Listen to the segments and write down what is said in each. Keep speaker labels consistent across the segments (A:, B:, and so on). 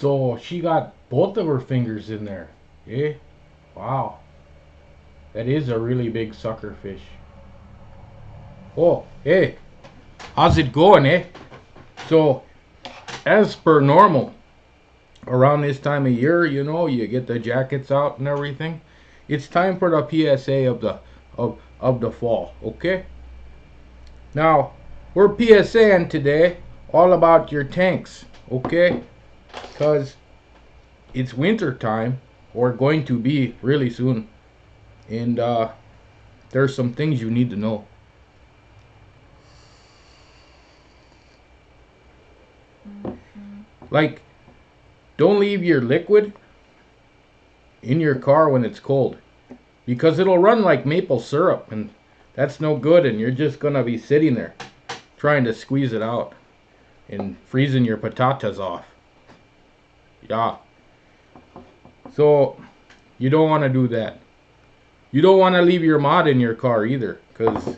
A: So she got both of her fingers in there. Eh? Wow. That is a really big sucker fish. Oh, hey. How's it going, eh? So, as per normal, around this time of year, you get the jackets out and everything. It's time for the PSA of the fall, okay? Now, we're PSAing today all about your tanks, okay? Cause it's winter time, or going to be really soon, and there's some things you need to know. Like, don't leave your liquid in your car when it's cold, because it'll run like maple syrup, and that's no good, and you're just gonna be sitting there trying to squeeze it out and freezing your patatas off. Yeah. So you don't want to do that. You don't want to leave your mod in your car either, because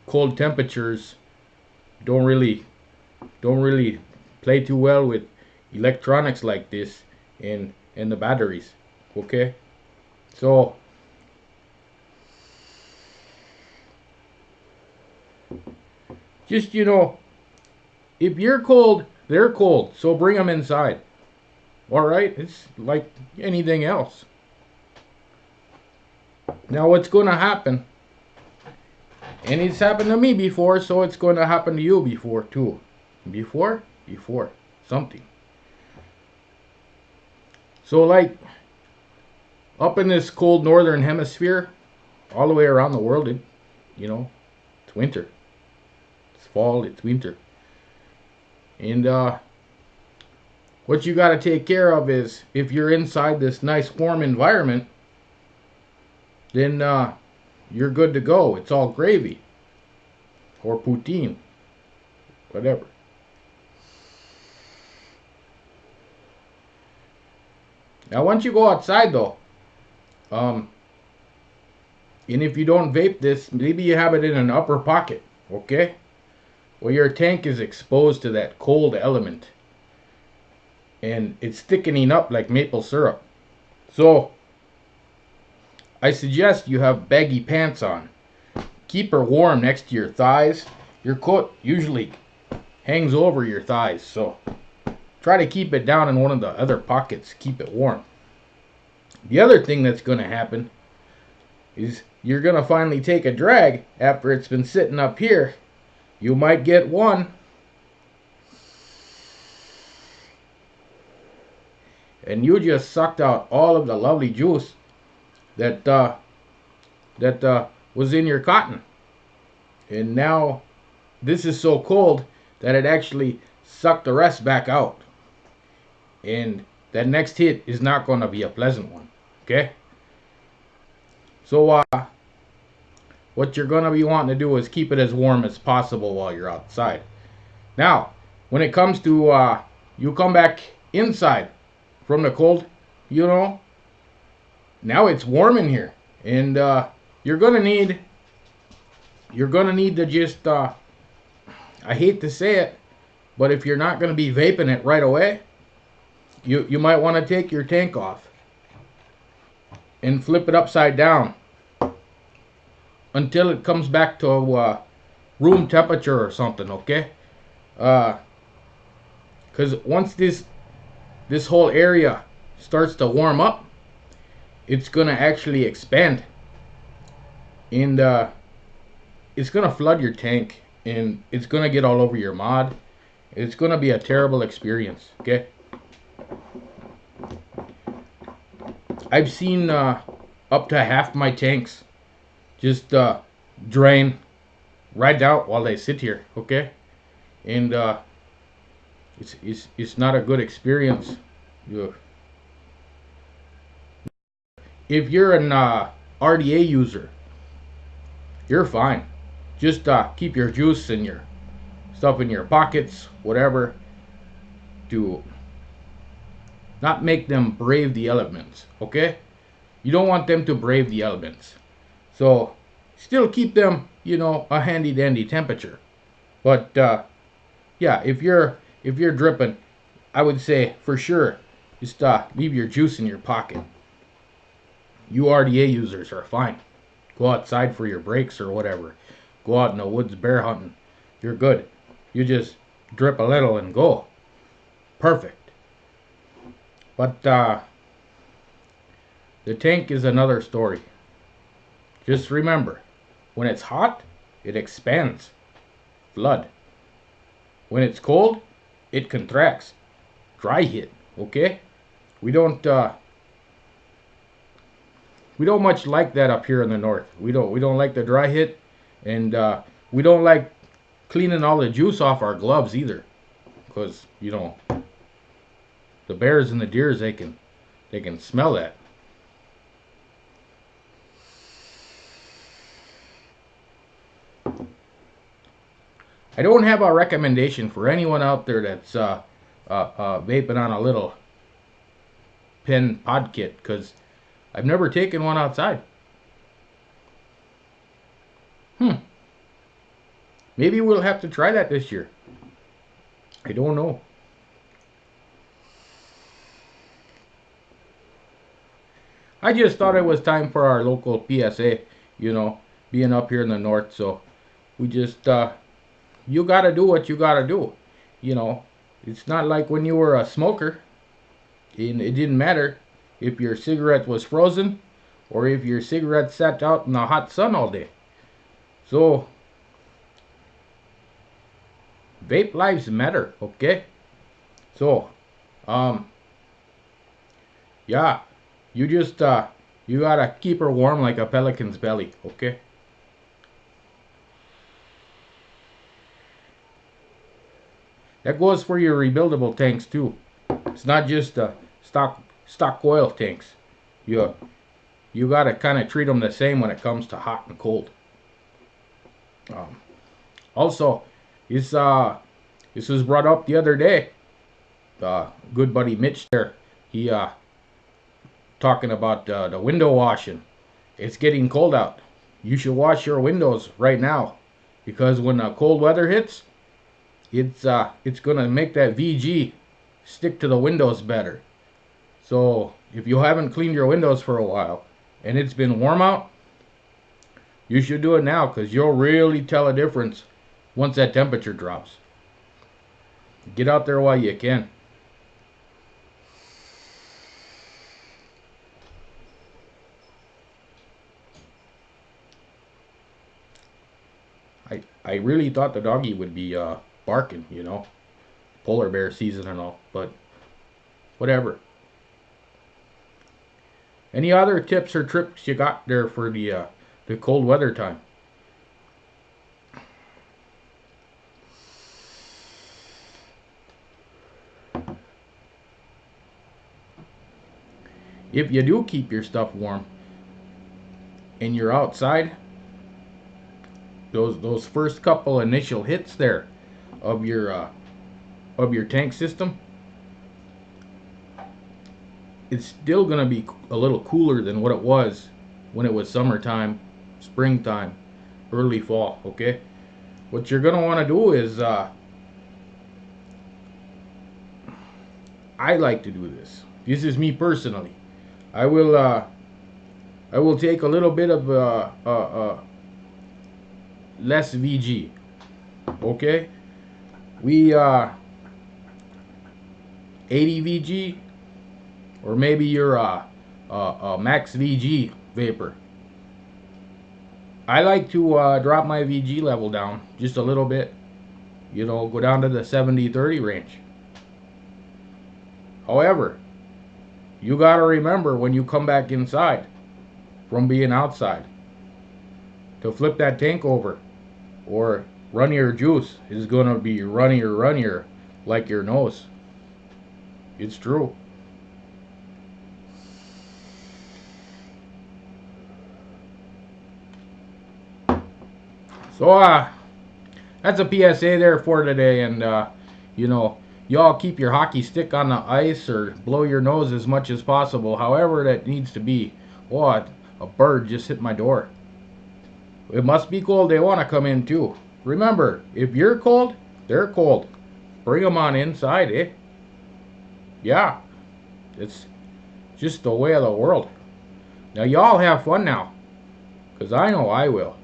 A: cold temperatures don't really don't really play too well with electronics like this and the batteries. Okay? So just if you're cold, they're cold. So bring them inside. All right? It's like anything else. Now what's going to happen, and it's happened to me before, so it's going to happen to you before too. Before something. So like up in this cold northern hemisphere, all the way around the world, you know, it's winter. It's fall, it's winter. And what you got to take care of is, if you're inside this nice warm environment, then you're good to go. It's all gravy or poutine, whatever. Now, once you go outside, though, um, and if you don't vape this, maybe you have it in an upper pocket, okay? Well, your tank is exposed to that cold element, and it's thickening up like maple syrup. So, I suggest you have baggy pants on. Keep her warm next to your thighs. Your coat usually hangs over your thighs, so try to keep it down in one of the other pockets. Keep it warm. The other thing that's going to happen is you're going to finally take a drag after it's been sitting up here. You might get one, and you just sucked out all of the lovely juice that was in your cotton. And now this is so cold that it actually sucked the rest back out. And that next hit is not going to be a pleasant one. Okay? So what you're going to be wanting to do is keep it as warm as possible while you're outside. Now, when it comes to you come back inside from the cold, now it's warm in here, and you're gonna need to just I hate to say it, but if you're not gonna be vaping it right away, you might want to take your tank off and flip it upside down until it comes back to room temperature or something. Okay? Because once this whole area starts to warm up, it's gonna actually expand, and it's gonna flood your tank, and it's gonna get all over your mod. It's gonna be a terrible experience. Okay? I've seen up to half my tanks just drain right out while they sit here. Okay? And it's not a good experience. If you're an RDA user, you're fine. Just keep your juice and your stuff in your pockets, whatever, to not make them brave the elements. Okay? You don't want them to brave the elements. So still keep them, a handy dandy temperature. But yeah, if you're dripping, I would say for sure, just leave your juice in your pocket. You RDA users are fine. Go outside for your breaks or whatever. Go out in the woods bear hunting. You're good. You just drip a little and go. Perfect. But the tank is another story. Just remember, when it's hot, it expands. Flood. When it's cold, it contracts. Dry hit. Okay? We don't much like that up here in the north. We don't like the dry hit, and we don't like cleaning all the juice off our gloves either, because the bears and the deers, they can smell that. I don't have a recommendation for anyone out there that's vaping on a little pen pod kit, because I've never taken one outside. Maybe we'll have to try that this year. I don't know. I just thought it was time for our local PSA, being up here in the north. So we just, you gotta do what you gotta do. It's not like when you were a smoker, and it didn't matter if your cigarette was frozen or if your cigarette sat out in the hot sun all day. So, vape lives matter, okay? So, yeah, you just, you gotta keep her warm like a pelican's belly, okay? That goes for your rebuildable tanks too. It's not just stock oil tanks. You gotta kind of treat them the same when it comes to hot and cold. Also, this was brought up the other day. Good buddy Mitch there, he talking about the window washing. It's getting cold out. You should wash your windows right now, because when the cold weather hits, it's gonna make that VG stick to the windows better. So if you haven't cleaned your windows for a while and it's been warm out, you should do it now, because you'll really tell a difference once that temperature drops. Get out there while you can. I really thought the doggy would be barking, polar bear season and all, but whatever. Any other tips or tricks you got there for the cold weather time? If you do keep your stuff warm and you're outside, those first couple initial hits there of your tank system, it's still gonna be a little cooler than what it was when it was summertime, springtime, early fall. Okay, what you're gonna want to do is, I like to do this. This is me personally. I will take a little bit of less VG. Okay, we 80 VG, or maybe you're a max VG vapor. I like to drop my VG level down just a little bit. Go down to the 70-30 range. However, you gotta remember when you come back inside from being outside to flip that tank over, or runnier juice is gonna be runnier like your nose. It's true. So that's a PSA there for today, and y'all keep your hockey stick on the ice or blow your nose as much as possible, however that needs to be. Oh, a bird just hit my door. It must be cold. They want to come in too. Remember, if you're cold, they're cold. Bring them on inside, eh? Yeah, it's just the way of the world. Now y'all have fun now, 'cause I know I will.